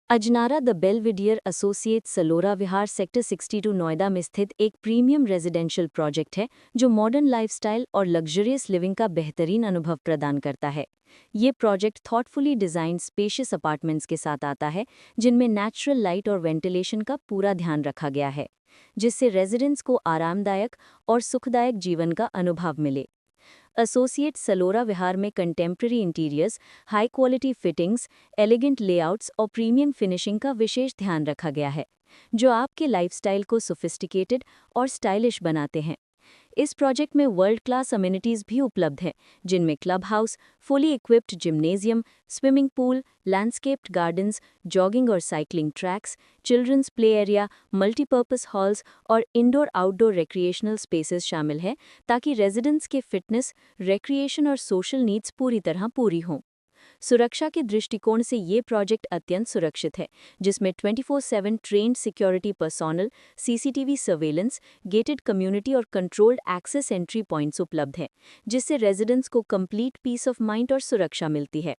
Ajnara the Belvedere associate Salora Vihar sector 62 Noida में स्थित एक प्रीमियम रेजिडेंशियल प्रोजेक्ट है जो मॉडर्न लाइफस्टाइल और लग्जरियस लिविंग का बेहतरीन अनुभव प्रदान करता है। ये project thoughtfully design spacious apartments के साथ आता है जिनमें नेचुरल लाइट और वेंटिलेशन का पूरा ध्यान रखा गया है, जिससे रेजिडेंट्स को आरामदायक और सुखदायक जीवन का अनुभव मिले। एसोसिएट सलोरा विहार में contemporary interiors, high quality fittings, elegant layouts और प्रीमियम फिनिशिंग का विशेष ध्यान रखा गया है, जो आपके लाइफस्टाइल को सोफिस्टिकेटेड और स्टाइलिश बनाते हैं। इस प्रोजेक्ट में वर्ल्ड क्लास अम्यूनिटीज़ भी उपलब्ध हैं, जिनमें club house, fully equipped gymnasium, swimming pool, landscaped gardens, jogging और cycling tracks, children's play area, multipurpose halls और इंडोर आउटडोर रिक्रिएशनल स्पेसेस शामिल हैं, ताकि रेजिडेंट्स के फिटनेस, रिक्रिएशन और सोशल नीड्स पूरी तरह पूरी हों। सुरक्षा के दृष्टिकोण से ये प्रोजेक्ट अत्यंत सुरक्षित है, जिसमें 24/7 trained security personnel, CCTV surveillance, gated community और कंट्रोल्ड एक्सेस एंट्री पॉइंट्स उपलब्ध हैं, जिससे रेजिडेंट्स को कंप्लीट पीस ऑफ माइंड और सुरक्षा मिलती है।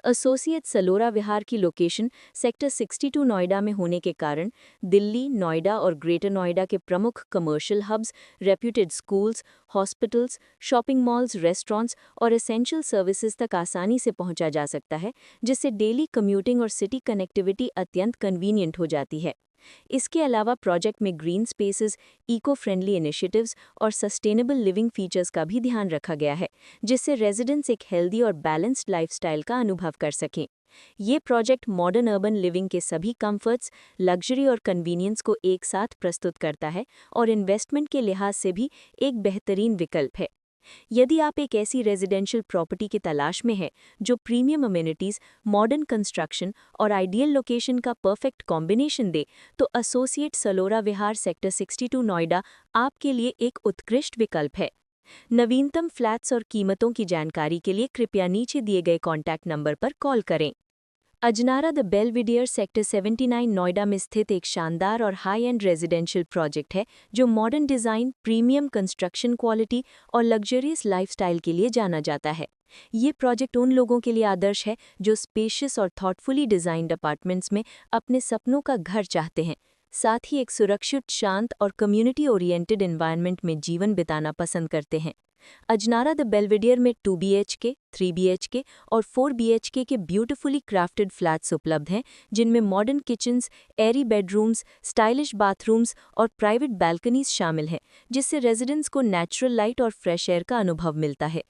एसोसिएट सलोरा विहार की लोकेशन सेक्टर 62 नोएडा में होने के कारण दिल्ली, नोएडा और ग्रेटर नोएडा के प्रमुख commercial hubs, reputed schools, hospitals, shopping malls, restaurants और एसेंशियल सर्विसेज तक आसानी से पहुंचा जा सकता है, जिससे डेली कम्यूटिंग और सिटी कनेक्टिविटी अत्यंत कन्वीनियंट हो जाती है। इसके अलावा प्रोजेक्ट में green spaces, eco friendly initiatives और सस्टेनेबल लिविंग फीचर्स का भी ध्यान रखा गया है, जिससे रेजिडेंट्स एक हेल्दी और बैलेंस्ड लाइफस्टाइल का अनुभव कर सकें। ये प्रोजेक्ट मॉडर्न अर्बन लिविंग के सभी कंफर्ट्स, लग्जरी और कन्वीनियंस को एक साथ प्रस्तुत करता है और इन्वेस्टमेंट के लिहाज से भी एक बेहतरीन विकल्प है। यदि आप एक ऐसी रेजिडेंशियल प्रॉपर्टी की तलाश में हैं जो प्रीमियम अमेनिटीज़, मॉडर्न कंस्ट्रक्शन और आइडियल लोकेशन का परफेक्ट कॉम्बिनेशन दे, तो एसोसिएट सलोरा विहार सेक्टर 62 नोएडा आपके लिए एक उत्कृष्ट विकल्प है। नवीनतम फ्लैट्स और कीमतों की जानकारी के लिए कृपया नीचे दिए गए कॉन्टैक्ट नंबर पर कॉल करें। Ajnara the Belvedere sector 79 Noida में स्थित एक शानदार और हाई एंड रेजिडेंशियल प्रोजेक्ट है जो modern design, premium construction quality और लग्जरियस लाइफस्टाइल के लिए जाना जाता है। ये प्रोजेक्ट उन लोगों के लिए आदर्श है जो स्पेशियस और थॉटफुली डिज़ाइंड अपार्टमेंट्स में अपने सपनों का घर चाहते हैं, साथ ही एक सुरक्षित, शांत और कम्युनिटी ओरिएंटेड एनवायरनमेंट में जीवन बिताना पसंद करते हैं। अजनारा द बेलविडियर में 2 BHK, 3 BHK और 4 BHK के ब्यूटिफुली क्राफ्टेड फ्लैट्स उपलब्ध हैं, जिनमें modern kitchens, airy bedrooms, stylish bathrooms और प्राइवेट बैल्कनीज शामिल हैं, जिससे रेजिडेंट्स को नेचुरल लाइट और फ्रेश एयर का अनुभव मिलता है।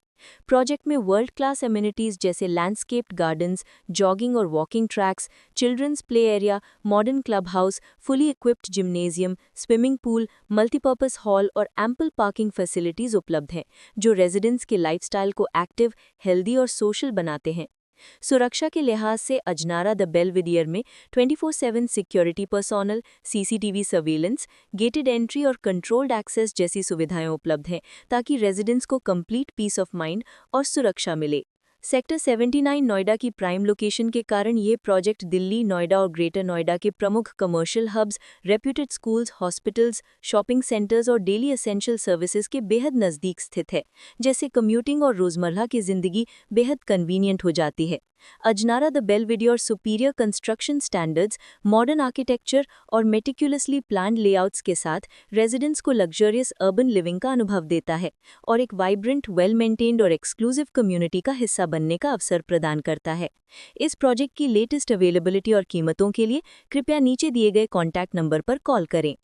प्रोजेक्ट में वर्ल्ड क्लास एमिनिटीज़ जैसे लैंडस्केप्ड गार्डन्स, जॉगिंग और walking tracks, children's play area, modern club house, fully equipped gymnasium, swimming pool, multipurpose hall और एम्पल पार्किंग फैसिलिटीज़ उपलब्ध हैं, जो रेजिडेंट्स के लाइफस्टाइल को एक्टिव, हेल्दी और सोशल बनाते हैं। सुरक्षा के लिहाज से अजनारा द बेलविडियर में 24/7 security personnel, CCTV surveillance, gated entry और कंट्रोल्ड एक्सेस जैसी सुविधाएं उपलब्ध हैं, ताकि रेजिडेंट्स को कंप्लीट पीस ऑफ माइंड और सुरक्षा मिले। सेक्टर 79 नोएडा की प्राइम लोकेशन के कारण ये प्रोजेक्ट दिल्ली, नोएडा और ग्रेटर नोएडा के प्रमुख commercial hubs, reputed schools, hospitals, shopping centres और डेली एसेंशियल सर्विसेज के बेहद नज़दीक स्थित है, जैसे कम्यूटिंग और रोज़मर्रा की ज़िंदगी बेहद कन्वीनियंट हो जाती है। Ajnara the Belvedere superior construction standards, modern architecture और मेटिकुलसली प्लान्ड लेआउट्स के साथ रेजिडेंट्स को लग्जरियस अर्बन लिविंग का अनुभव देता है और एक वाइब्रेंट, वेल मेंटेन्ड और एक्सक्लूसिव कम्युनिटी का हिस्सा बनने का अवसर प्रदान करता है। इस प्रोजेक्ट की लेटेस्ट अवेलेबिलिटी और कीमतों के लिए कृपया नीचे दिए गए कॉन्टैक्ट नंबर पर कॉल करें।